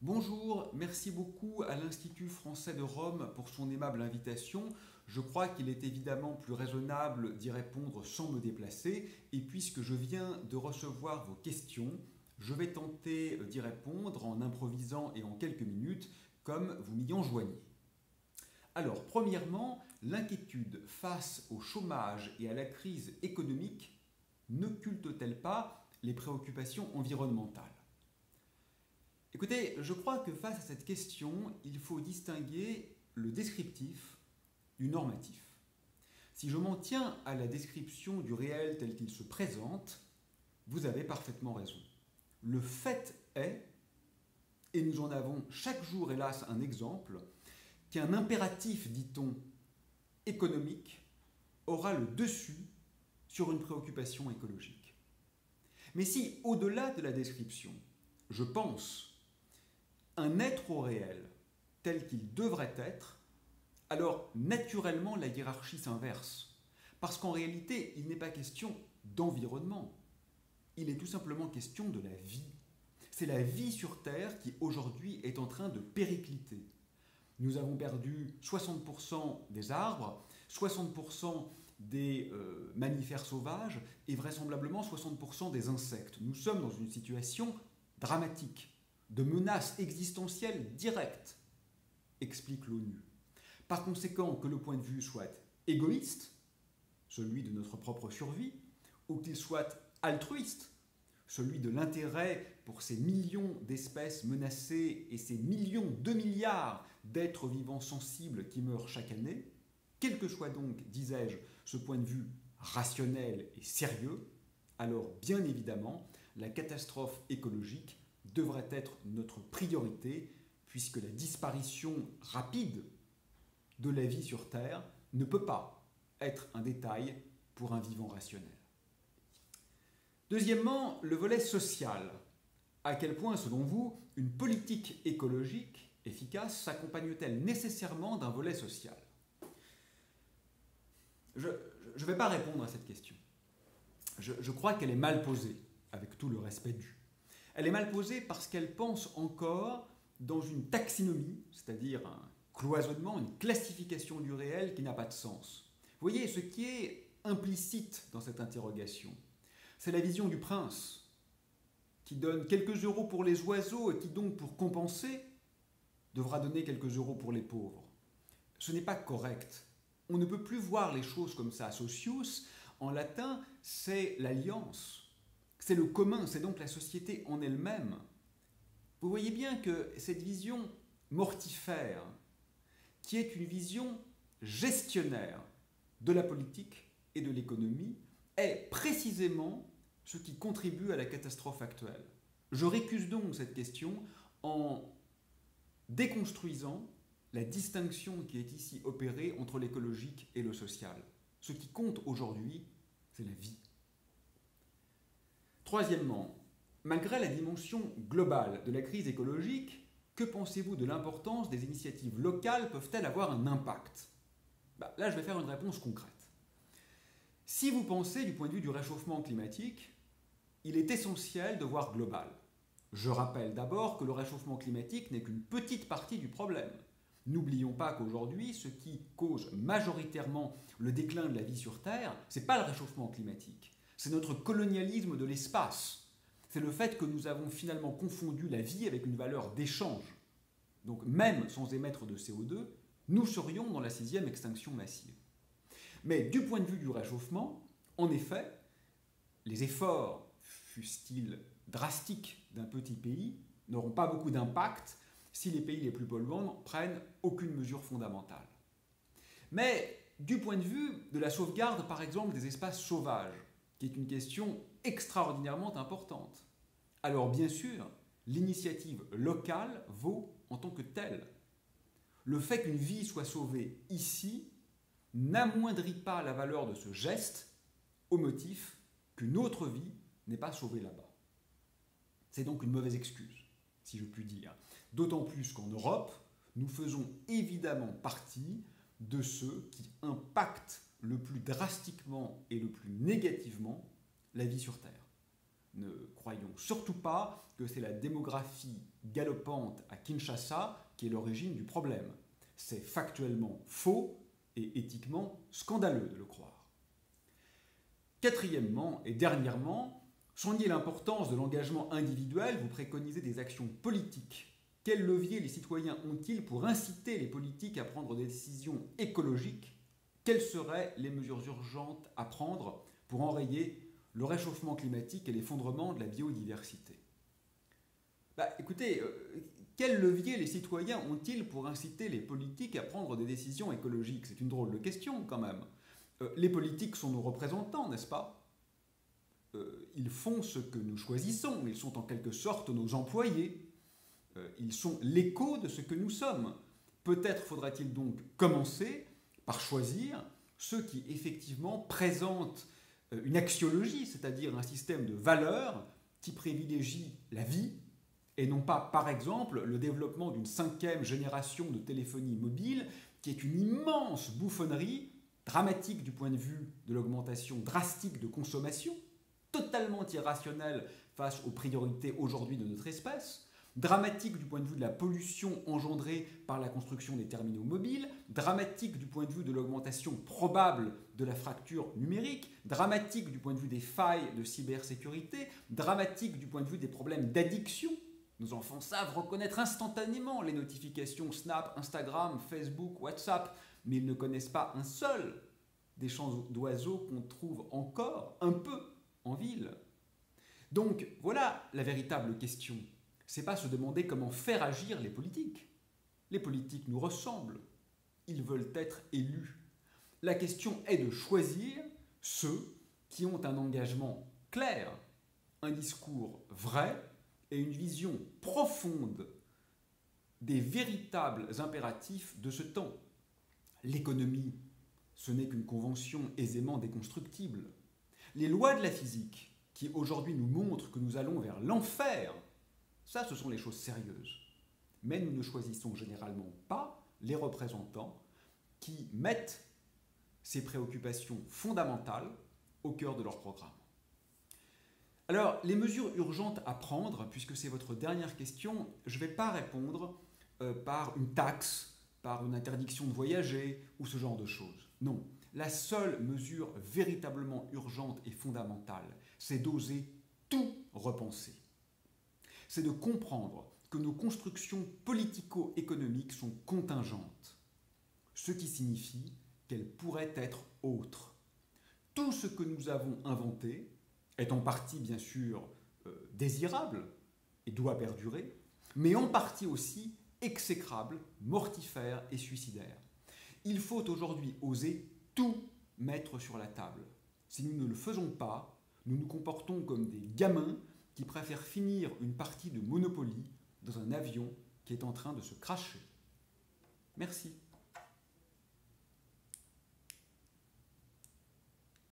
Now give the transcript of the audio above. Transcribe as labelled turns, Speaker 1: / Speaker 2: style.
Speaker 1: Bonjour, merci beaucoup à l'Institut français de Rome pour son aimable invitation. Je crois qu'il est évidemment plus raisonnable d'y répondre sans me déplacer, et puisque je viens de recevoir vos questions, je vais tenter d'y répondre en improvisant et en quelques minutes, comme vous m'y enjoignez. Alors, premièrement, l'inquiétude face au chômage et à la crise économique n'occulte-t-elle pas les préoccupations environnementales? Écoutez, je crois que face à cette question, il faut distinguer le descriptif du normatif. Si je m'en tiens à la description du réel tel qu'il se présente, vous avez parfaitement raison. Le fait est, et nous en avons chaque jour hélas un exemple, qu'un impératif, dit-on, économique aura le dessus sur une préoccupation écologique. Mais si, au-delà de la description, je pense un être au réel tel qu'il devrait être, alors naturellement la hiérarchie s'inverse. Parce qu'en réalité, il n'est pas question d'environnement. Il est tout simplement question de la vie. C'est la vie sur Terre qui aujourd'hui est en train de péricliter. Nous avons perdu 60% des arbres, 60% des mammifères sauvages et vraisemblablement 60% des insectes. Nous sommes dans une situation dramatique, de menace existentielle directe, explique l'ONU. Par conséquent, que le point de vue soit égoïste, celui de notre propre survie, ou qu'il soit altruiste, celui de l'intérêt pour ces millions d'espèces menacées et ces millions de milliards d'êtres vivants sensibles qui meurent chaque année, quel que soit donc, disais-je, ce point de vue rationnel et sérieux, alors bien évidemment, la catastrophe écologique devrait être notre priorité, puisque la disparition rapide de la vie sur Terre ne peut pas être un détail pour un vivant rationnel. Deuxièmement, le volet social. À quel point, selon vous, une politique écologique efficace s'accompagne-t-elle nécessairement d'un volet social? Je ne vais pas répondre à cette question. Je crois qu'elle est mal posée, avec tout le respect dû. Elle est mal posée parce qu'elle pense encore dans une taxinomie, c'est-à-dire un cloisonnement, une classification du réel qui n'a pas de sens. Vous voyez, ce qui est implicite dans cette interrogation, c'est la vision du prince, qui donne quelques euros pour les oiseaux et qui donc, pour compenser, devra donner quelques euros pour les pauvres. Ce n'est pas correct. On ne peut plus voir les choses comme ça. Socius, en latin, c'est l'alliance. C'est le commun, c'est donc la société en elle-même. Vous voyez bien que cette vision mortifère, qui est une vision gestionnaire de la politique et de l'économie, est précisément ce qui contribue à la catastrophe actuelle. Je récuse donc cette question en déconstruisant la distinction qui est ici opérée entre l'écologique et le social. Ce qui compte aujourd'hui, c'est la vie. Troisièmement, malgré la dimension globale de la crise écologique, que pensez-vous de l'importance des initiatives locales? Peuvent-elles avoir un impact? Là, je vais faire une réponse concrète. Si vous pensez du point de vue du réchauffement climatique, il est essentiel de voir global. Je rappelle d'abord que le réchauffement climatique n'est qu'une petite partie du problème. N'oublions pas qu'aujourd'hui, ce qui cause majoritairement le déclin de la vie sur Terre, ce n'est pas le réchauffement climatique. C'est notre colonialisme de l'espace. C'est le fait que nous avons finalement confondu la vie avec une valeur d'échange. Donc même sans émettre de CO2, nous serions dans la 6e extinction massive. Mais du point de vue du réchauffement, en effet, les efforts, fussent-ils drastiques d'un petit pays, n'auront pas beaucoup d'impact si les pays les plus polluants prennent aucune mesure fondamentale. Mais du point de vue de la sauvegarde, par exemple, des espaces sauvages, qui est une question extraordinairement importante. Alors bien sûr, l'initiative locale vaut en tant que telle. Le fait qu'une vie soit sauvée ici n'amoindrit pas la valeur de ce geste au motif qu'une autre vie n'est pas sauvée là-bas. C'est donc une mauvaise excuse, si je puis dire. D'autant plus qu'en Europe, nous faisons évidemment partie de ceux qui impactent le plus drastiquement et le plus négativement la vie sur Terre. Ne croyons surtout pas que c'est la démographie galopante à Kinshasa qui est l'origine du problème. C'est factuellement faux et éthiquement scandaleux de le croire. Quatrièmement et dernièrement, sans nier l'importance de l'engagement individuel, vous préconisez des actions politiques. Quels leviers les citoyens ont-ils pour inciter les politiques à prendre des décisions écologiques? Quelles seraient les mesures urgentes à prendre pour enrayer le réchauffement climatique et l'effondrement de la biodiversité? Écoutez, quels leviers les citoyens ont-ils pour inciter les politiques à prendre des décisions écologiques? C'est une drôle de question quand même. Les politiques sont nos représentants, n'est-ce pas? Ils font ce que nous choisissons, ils sont en quelque sorte nos employés. Ils sont l'écho de ce que nous sommes. Peut-être faudra-t-il donc commencer par choisir ceux qui effectivement présentent une axiologie, c'est-à-dire un système de valeurs qui privilégie la vie, et non pas, par exemple, le développement d'une 5e génération de téléphonie mobile, qui est une immense bouffonnerie, dramatique du point de vue de l'augmentation drastique de consommation, totalement irrationnelle face aux priorités aujourd'hui de notre espèce, dramatique du point de vue de la pollution engendrée par la construction des terminaux mobiles, dramatique du point de vue de l'augmentation probable de la fracture numérique, dramatique du point de vue des failles de cybersécurité, dramatique du point de vue des problèmes d'addiction. Nos enfants savent reconnaître instantanément les notifications Snap, Instagram, Facebook, WhatsApp, mais ils ne connaissent pas un seul des chants d'oiseaux qu'on trouve encore un peu en ville. Donc voilà la véritable question. C'est pas se demander comment faire agir les politiques. Les politiques nous ressemblent. Ils veulent être élus. La question est de choisir ceux qui ont un engagement clair, un discours vrai et une vision profonde des véritables impératifs de ce temps. L'économie, ce n'est qu'une convention aisément déconstructible. Les lois de la physique, qui aujourd'hui nous montrent que nous allons vers l'enfer, ça, ce sont les choses sérieuses. Mais nous ne choisissons généralement pas les représentants qui mettent ces préoccupations fondamentales au cœur de leur programme. Alors, les mesures urgentes à prendre, puisque c'est votre dernière question, je ne vais pas répondre par une taxe, par une interdiction de voyager ou ce genre de choses. Non, la seule mesure véritablement urgente et fondamentale, c'est d'oser tout repenser. C'est de comprendre que nos constructions politico-économiques sont contingentes, ce qui signifie qu'elles pourraient être autres. Tout ce que nous avons inventé est en partie, bien sûr, désirable et doit perdurer, mais en partie aussi exécrable, mortifère et suicidaire. Il faut aujourd'hui oser tout mettre sur la table. Si nous ne le faisons pas, nous nous comportons comme des gamins qui préfèrent finir une partie de Monopoly dans un avion qui est en train de se cracher. Merci.